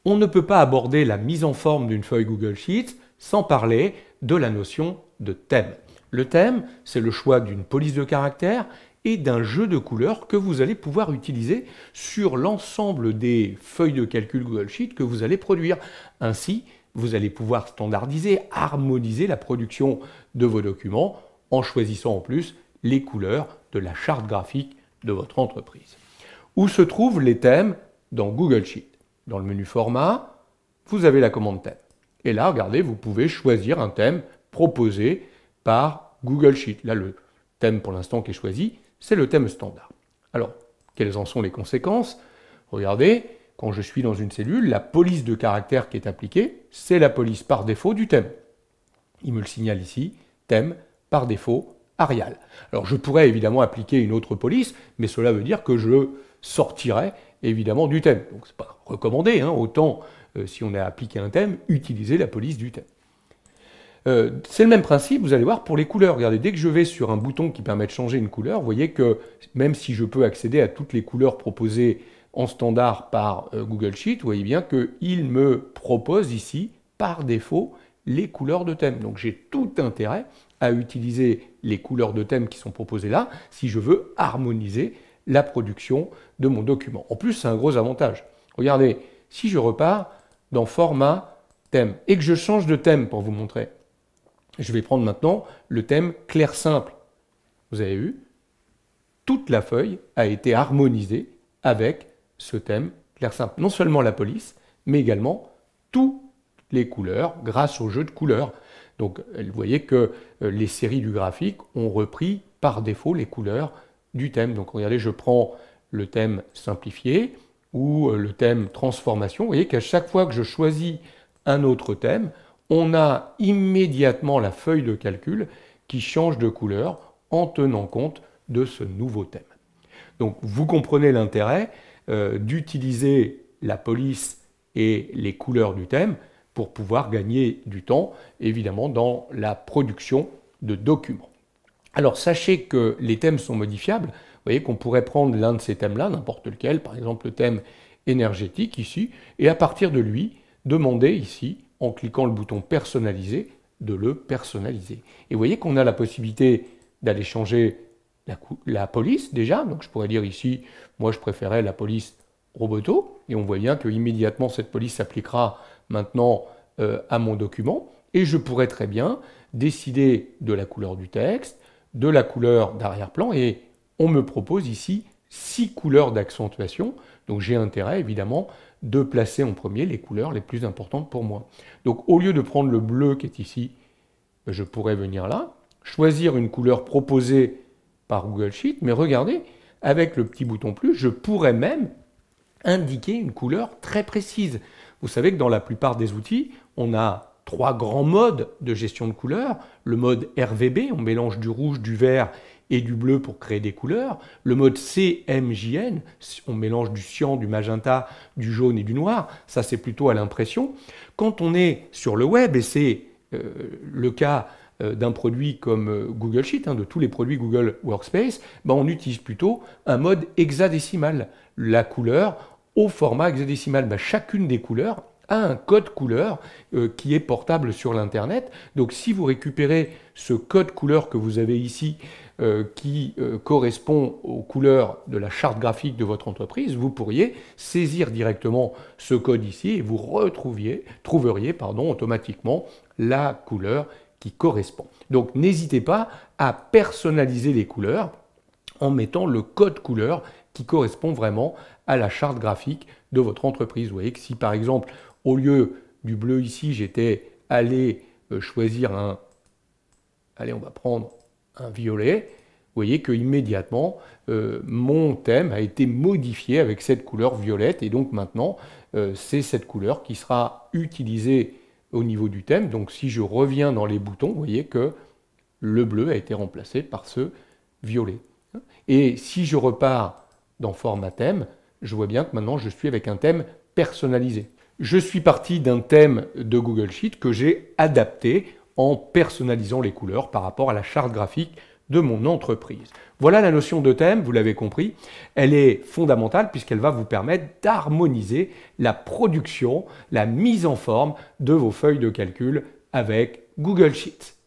On ne peut pas aborder la mise en forme d'une feuille Google Sheets sans parler de la notion de thème. Le thème, c'est le choix d'une police de caractère et d'un jeu de couleurs que vous allez pouvoir utiliser sur l'ensemble des feuilles de calcul Google Sheets que vous allez produire. Ainsi, vous allez pouvoir standardiser, harmoniser la production de vos documents en choisissant en plus les couleurs de la charte graphique de votre entreprise. Où se trouvent les thèmes dans Google Sheets? Dans le menu Format, vous avez la commande thème. Et là, regardez, vous pouvez choisir un thème proposé par Google Sheets. Là, le thème pour l'instant qui est choisi, c'est le thème standard. Alors, quelles en sont les conséquences? Regardez, quand je suis dans une cellule, la police de caractère qui est appliquée, c'est la police par défaut du thème. Il me le signale ici, thème par défaut Arial. Alors, je pourrais évidemment appliquer une autre police, mais cela veut dire que je sortirais évidemment du thème. Donc, ce n'est pas recommandé, hein. Autant, si on a appliqué un thème, utiliser la police du thème. C'est le même principe, vous allez voir, pour les couleurs. Regardez, dès que je vais sur un bouton qui permet de changer une couleur, vous voyez que même si je peux accéder à toutes les couleurs proposées en standard par Google Sheets, vous voyez bien qu'il me propose ici, par défaut, les couleurs de thème. Donc j'ai tout intérêt à utiliser les couleurs de thème qui sont proposées là, si je veux harmoniser la production de mon document. En plus, c'est un gros avantage. Regardez, si je repars dans Format, Thème, et que je change de thème pour vous montrer, je vais prendre maintenant le thème clair simple. Vous avez vu, toute la feuille a été harmonisée avec ce thème clair simple. Non seulement la police, mais également toutes les couleurs grâce au jeu de couleurs. Donc, vous voyez que les séries du graphique ont repris par défaut les couleurs du thème. Donc, regardez, je prends le thème simplifié ou le thème transformation. Vous voyez qu'à chaque fois que je choisis un autre thème, on a immédiatement la feuille de calcul qui change de couleur en tenant compte de ce nouveau thème. Donc vous comprenez l'intérêt d'utiliser la police et les couleurs du thème pour pouvoir gagner du temps, évidemment, dans la production de documents. Alors sachez que les thèmes sont modifiables. Vous voyez qu'on pourrait prendre l'un de ces thèmes-là, n'importe lequel, par exemple le thème énergétique ici, et à partir de lui, demander ici, en cliquant le bouton personnaliser, de le personnaliser. Et vous voyez qu'on a la possibilité d'aller changer la police déjà. Donc je pourrais dire ici, moi je préférais la police Roboto, et on voit bien que immédiatement cette police s'appliquera maintenant à mon document, et je pourrais très bien décider de la couleur du texte, de la couleur d'arrière-plan, et on me propose ici 6 couleurs d'accentuation. Donc j'ai intérêt évidemment de placer en premier les couleurs les plus importantes pour moi. Donc au lieu de prendre le bleu qui est ici, je pourrais venir là, choisir une couleur proposée par Google Sheets, mais regardez, avec le petit bouton plus, je pourrais même indiquer une couleur très précise. Vous savez que dans la plupart des outils, on a 3 grands modes de gestion de couleurs. Le mode RVB, on mélange du rouge, du vert et du bleu pour créer des couleurs. Le mode CMJN, on mélange du cyan, du magenta, du jaune et du noir. Ça, c'est plutôt à l'impression. Quand on est sur le web, et c'est le cas d'un produit comme Google Sheets, de tous les produits Google Workspace, on utilise plutôt un mode hexadécimal. La couleur au format hexadécimal. Chacune des couleurs a un code couleur qui est portable sur l'Internet. Donc si vous récupérez ce code couleur que vous avez ici, qui correspond aux couleurs de la charte graphique de votre entreprise, vous pourriez saisir directement ce code ici et vous trouveriez automatiquement la couleur qui correspond. Donc n'hésitez pas à personnaliser les couleurs en mettant le code couleur qui correspond vraiment à la charte graphique de votre entreprise. Vous voyez que si par exemple, au lieu du bleu ici, j'étais allé choisir un... Allez, on va prendre un violet. Vous voyez que immédiatement, mon thème a été modifié avec cette couleur violette. Et donc maintenant, c'est cette couleur qui sera utilisée au niveau du thème. Donc si je reviens dans les boutons, vous voyez que le bleu a été remplacé par ce violet. Et si je repars dans Format thème, je vois bien que maintenant je suis avec un thème personnalisé. Je suis parti d'un thème de Google Sheets que j'ai adapté en personnalisant les couleurs par rapport à la charte graphique de mon entreprise. Voilà la notion de thème, vous l'avez compris. Elle est fondamentale puisqu'elle va vous permettre d'harmoniser la production, la mise en forme de vos feuilles de calcul avec Google Sheets.